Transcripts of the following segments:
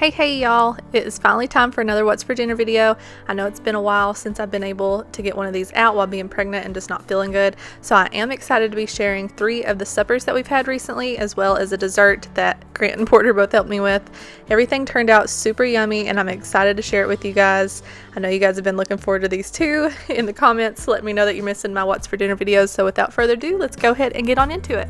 Hey y'all, it is finally time for another What's for Dinner video. I know it's been a while since I've been able to get one of these out while being pregnant and just not feeling good, so I am excited to be sharing 3 of the suppers that we've had recently, as well as a dessert that Grant and Porter both helped me with. Everything turned out super yummy and I'm excited to share it with you guys. I know you guys have been looking forward to these too. In the comments, let me know that you're missing my What's for Dinner videos, so without further ado, let's go ahead and get on into it.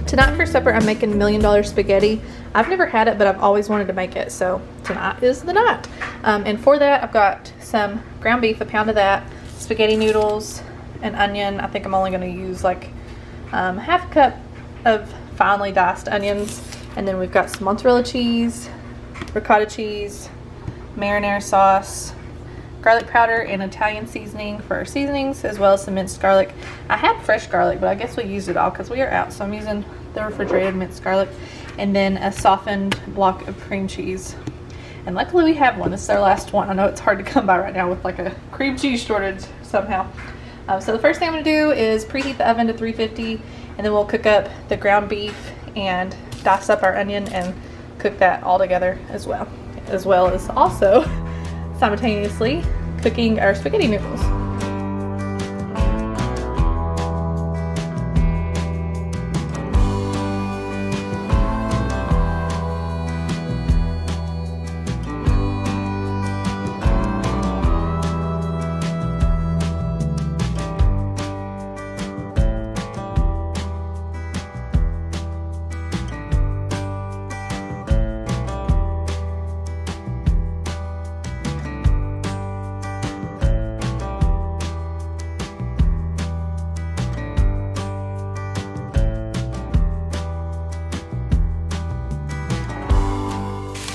Tonight for supper, I'm making $1 Million spaghetti. I've never had it, but I've always wanted to make it, so tonight is the night. And for that, I've got some ground beef, a pound of that, spaghetti noodles, an onion. I think I'm only going to use like half a cup of finely diced onions. And then we've got some mozzarella cheese, ricotta cheese, marinara sauce, garlic powder, and Italian seasoning for our seasonings, as well as some minced garlic. I had fresh garlic, but I guess we used it all because we are out, so I'm using the refrigerated minced garlic, and then a softened block of cream cheese. And luckily we have one. This is our last one. I know it's hard to come by right now with like a cream cheese shortage somehow. So the first thing I'm going to do is preheat the oven to 350, and then we'll cook up the ground beef and dice up our onion and cook that all together as well as also simultaneously cooking our spaghetti noodles.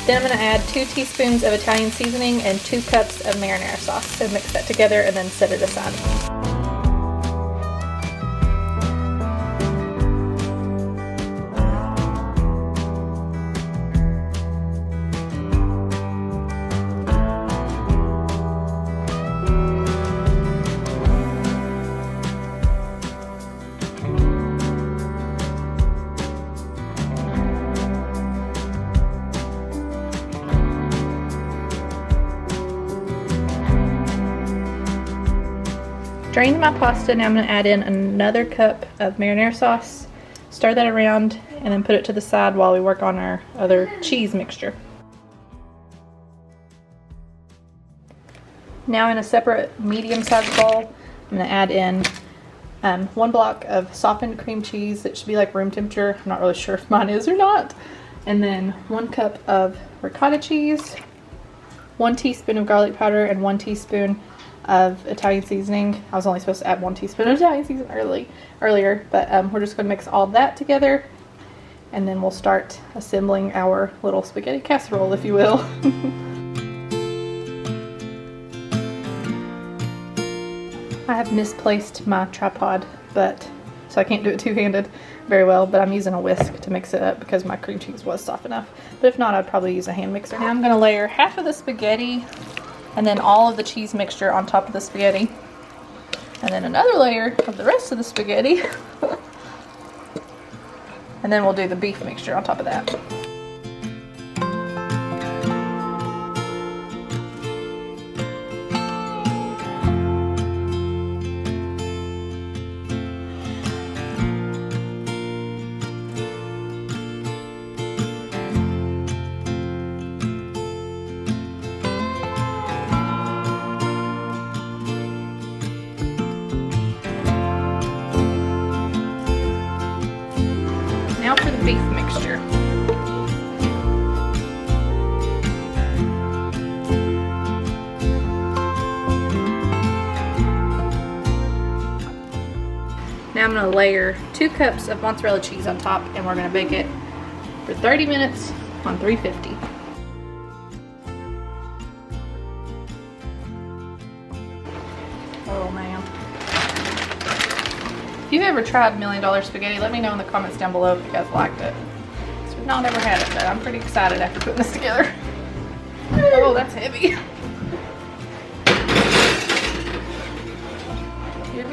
Then I'm going to add 2 teaspoons of Italian seasoning and 2 cups of marinara sauce. So mix that together and then set it aside. Drained my pasta. Now I'm going to add in another cup of marinara sauce, stir that around, and then put it to the side while we work on our other cheese mixture. Now in a separate medium-sized bowl, I'm going to add in 1 block of softened cream cheese. It should be like room temperature. I'm not really sure if mine is or not. And then 1 cup of ricotta cheese, 1 teaspoon of garlic powder, and 1 teaspoon of Italian seasoning. I was only supposed to add 1 teaspoon of Italian seasoning earlier, but we're just going to mix all that together, and then we'll start assembling our little spaghetti casserole, if you will. I have misplaced my tripod, so I can't do it two-handed very well, but I'm using a whisk to mix it up because my cream cheese was soft enough. But if not, I'd probably use a hand mixer. Now I'm going to layer half of the spaghetti and then all of the cheese mixture on top of the spaghetti, and then another layer of the rest of the spaghetti, and then we'll do the beef mixture on top of that. Now for the beef mixture. Now I'm going to layer 2 cups of mozzarella cheese on top, and we're going to bake it for 30 minutes on 350. Oh man. If you've ever tried $1 Million spaghetti, let me know in the comments down below if you guys liked it. So we've not ever had it, but I'm pretty excited after putting this together. Oh, that's heavy.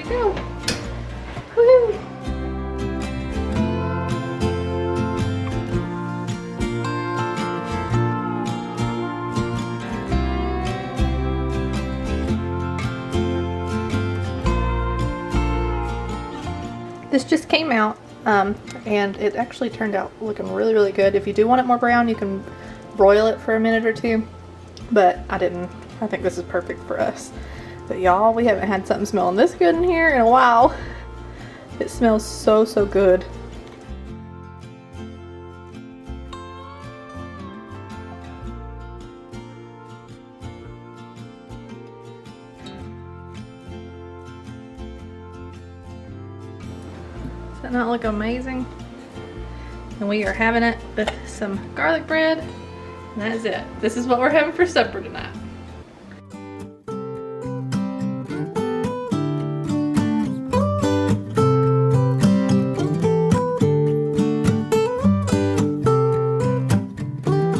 we go. Woohoo! This just came out, and it actually turned out looking really, really good. If you do want it more brown, you can broil it for a minute or two, but I didn't. I think this is perfect for us. But y'all, we haven't had something smelling this good in here in a while. It smells so, so good. Does that not look amazing? And we are having it with some garlic bread, and that is it. This is what we're having for supper tonight.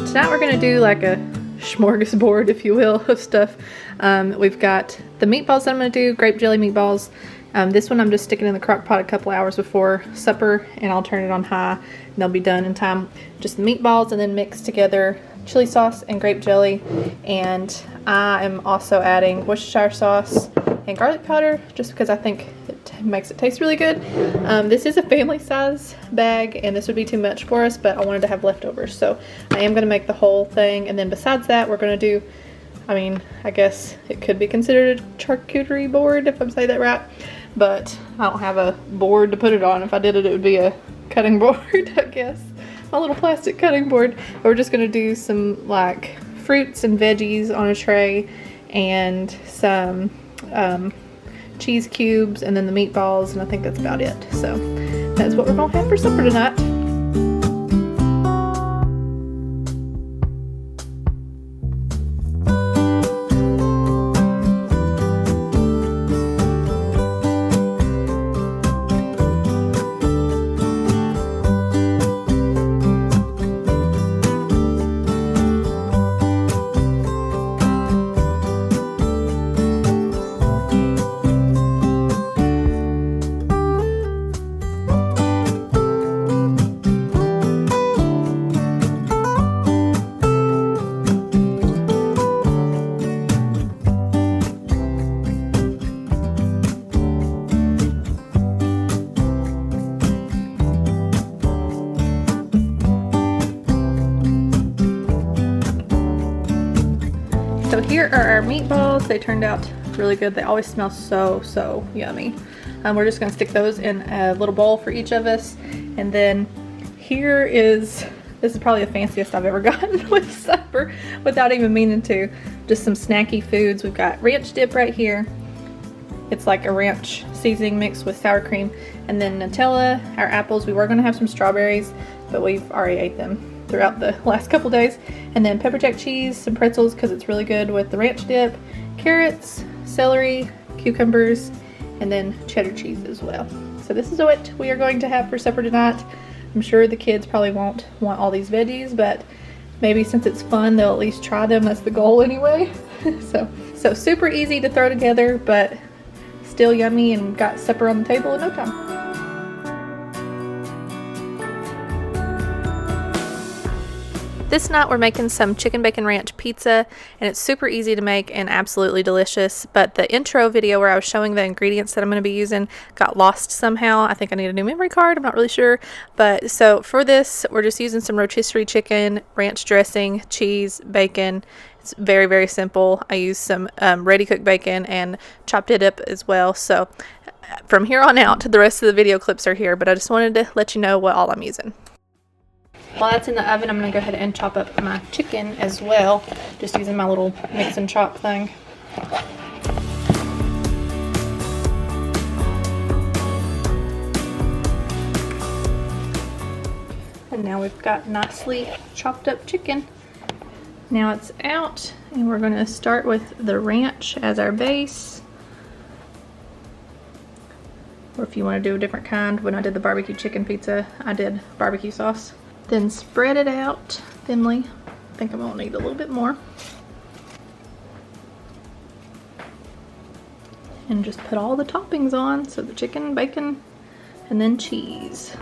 Tonight we're gonna do like a smorgasbord, if you will, of stuff. We've got the meatballs that I'm gonna do, grape jelly meatballs. This one I'm just sticking in the crock pot a couple hours before supper, and I'll turn it on high and they'll be done in time. Just the meatballs, and then mix together chili sauce and grape jelly. And I am also adding Worcestershire sauce and garlic powder just because I think it makes it taste really good. This is a family size bag, and this would be too much for us, but I wanted to have leftovers, so I am going to make the whole thing. And then besides that, we're going to do, I mean, I guess it could be considered a charcuterie board if I'm saying that right, but I don't have a board to put it on. If I did it, it would be a cutting board, I guess. A little plastic cutting board. But we're just going to do some like fruits and veggies on a tray, and some cheese cubes, and then the meatballs, and I think that's about it. So that's what we're going to have for supper tonight. So here are our meatballs. They turned out really good. They always smell so, so yummy. We're just gonna stick those in a little bowl for each of us. And then here is, this is probably the fanciest I've ever gotten with supper without even meaning to. Just some snacky foods. We've got ranch dip right here. It's like a ranch seasoning mixed with sour cream. And then Nutella, our apples. We were gonna have some strawberries, but we've already ate them throughout the last couple days. And then pepper jack cheese, some pretzels because it's really good with the ranch dip, carrots, celery, cucumbers, and then cheddar cheese as well. So this is what we are going to have for supper tonight. I'm sure the kids probably won't want all these veggies, but maybe since it's fun, they'll at least try them. That's the goal anyway. So super easy to throw together, but still yummy, and got supper on the table in no time. This night we're making some chicken bacon ranch pizza, and it's super easy to make and absolutely delicious. But the intro video where I was showing the ingredients that I'm going to be using got lost somehow. I think I need a new memory card. I'm not really sure. But so for this, we're just using some rotisserie chicken, ranch dressing, cheese, bacon. It's very, very simple. I used some ready cooked bacon and chopped it up as well. So from here on out, the rest of the video clips are here, but I just wanted to let you know what all I'm using. While that's in the oven, I'm going to go ahead and chop up my chicken as well, just using my little mix and chop thing. And now we've got nicely chopped up chicken. Now it's out, and we're going to start with the ranch as our base. Or if you want to do a different kind, when I did the barbecue chicken pizza, I did barbecue sauce. Then spread it out thinly. I think I'm gonna need a little bit more. and just put all the toppings on. So the chicken, bacon, and then cheese.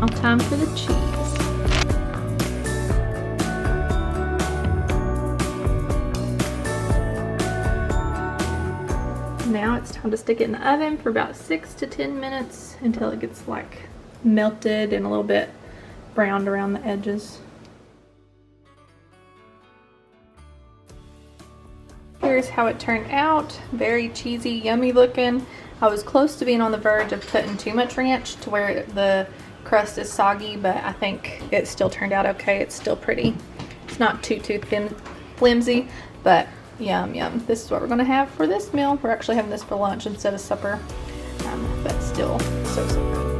Now time for the cheese. Now it's time to stick it in the oven for about 6 to 10 minutes until it gets like melted and a little bit browned around the edges. Here's how it turned out. Very cheesy, yummy looking. I was close to being on the verge of putting too much ranch to where the crust is soggy, but I think it still turned out okay. It's still pretty. It's not too thin, flimsy, but yum yum. This is what we're gonna have for this meal. We're actually having this for lunch instead of supper, but still so good.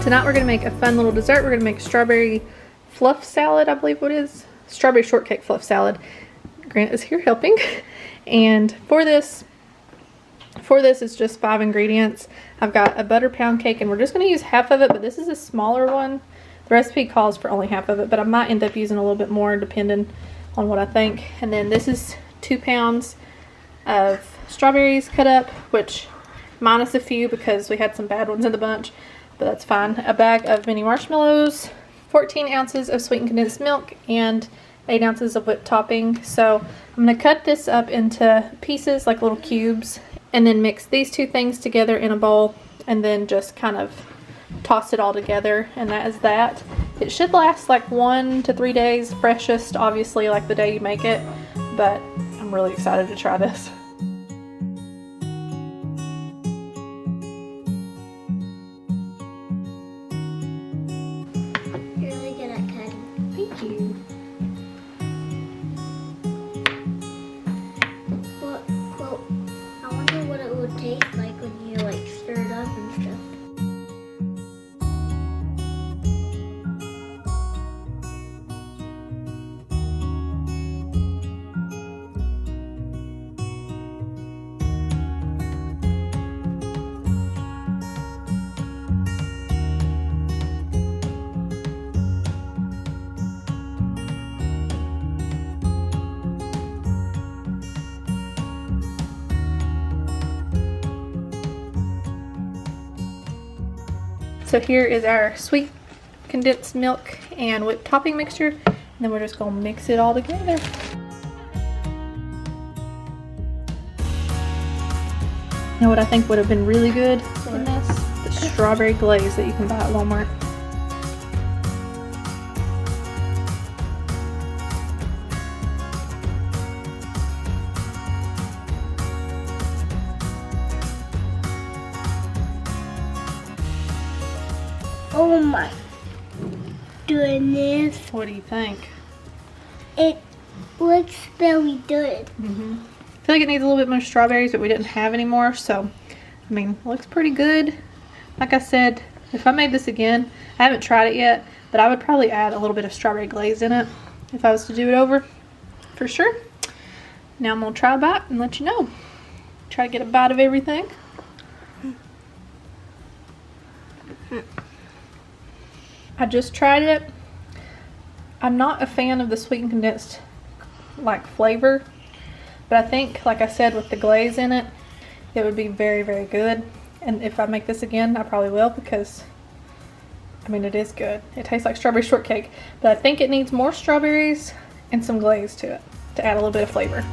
Tonight we're gonna make a fun little dessert. We're gonna make strawberry fluff salad, I believe what it is. Strawberry shortcake fluff salad. Grant is here helping. And for this it's just 5 ingredients. I've got a butter pound cake, and we're just gonna use half of it, but this is a smaller one. The recipe calls for only half of it, but I might end up using a little bit more depending on what I think. And then this is 2 pounds of strawberries cut up, which minus a few because we had some bad ones in the bunch, but that's fine. A bag of mini marshmallows, 14 ounces of sweetened condensed milk, and 8 ounces of whipped topping. So I'm gonna cut this up into pieces, like little cubes, and then mix these 2 things together in a bowl, and then just kind of toss it all together, and that is that. It should last like 1 to 3 days, freshest obviously like the day you make it, but I'm really excited to try this. You're really good at cutting. Thank you. Well, I wonder what it would taste like when you like stir it up and stuff. So here is our sweet condensed milk and whipped topping mixture, and then we're just gonna mix it all together. You know what I think would have been really good in this? The strawberry glaze that you can buy at Walmart. Oh my goodness. What do you think? It looks very good. I feel like it needs a little bit more strawberries, but we didn't have any more, so I mean, it looks pretty good. Like I said, if I made this again, I haven't tried it yet, but I would probably add a little bit of strawberry glaze in it if I was to do it over, for sure. Now I'm gonna try a bite and let you know. Try to get a bite of everything. I just tried it. I'm not a fan of the sweetened condensed like flavor, but I think, like I said, with the glaze in it, it would be very, very good. And if I make this again, I probably will, because I mean, it is good. It tastes like strawberry shortcake, but I think it needs more strawberries and some glaze to it to add a little bit of flavor.